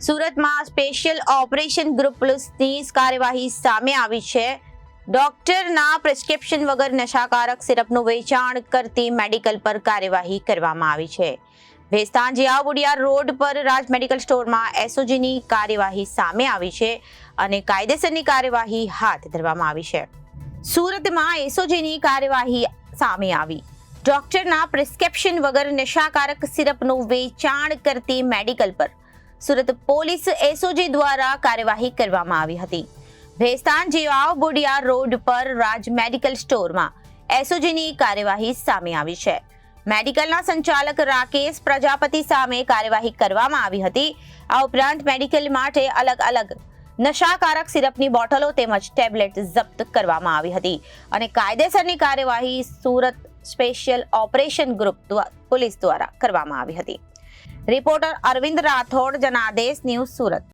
સુરતમાં special operation group પોલીસની કાર્યવાહી સામે આવી છે. ડોક્ટરના પ્રિસ્ક્રિપ્શન વગર નશાકારક સિરપનું વેચાણ કરતી મેડિકલ પર કાર્યવાહી કરવામાં આવી છે. ભેસ્તાન જીયાબુડિયા રોડ પર રાજ મેડિકલ સ્ટોરમાં એસઓજીની કાર્યવાહી સામે આવી છે અને કાયદેસરની કાર્યવાહી હાથ ધરવામાં આવી છે. સુરતમાં એસઓજીની કાર્યવાહી સામે આવી. ડોક્ટરના પ્રિસ્ક્રિપ્શન વગર નશાકારક સિરપનું વેચાણ કરતી મેડિકલ પર સુરત પોલીસ એસઓજી દ્વારા કાર્યવાહી કરવામાં આવી હતી. ભેસ્તાન જીયાબુડિયા રોડ પર રાજ મેડિકલ સ્ટોરમાં એસઓજીની કાર્યવાહી સામે આવી છે. મેડિકલના સંચાલક રાકેશ પ્રજાપતિ સામે કાર્યવાહી કરવામાં આવી હતી. આ ઉપરાંત મેડિકલ માટે અલગ અલગ નશાકારક સિરપની બોટલો તેમજ ટેબ્લેટ જપ્ત કરવામાં આવી હતી અને કાયદેસરની કાર્યવાહી Surat special operation group police દ્વારા કરવામાં આવી હતી. Reporter Arvind Rathod, Janadesh news, Surat.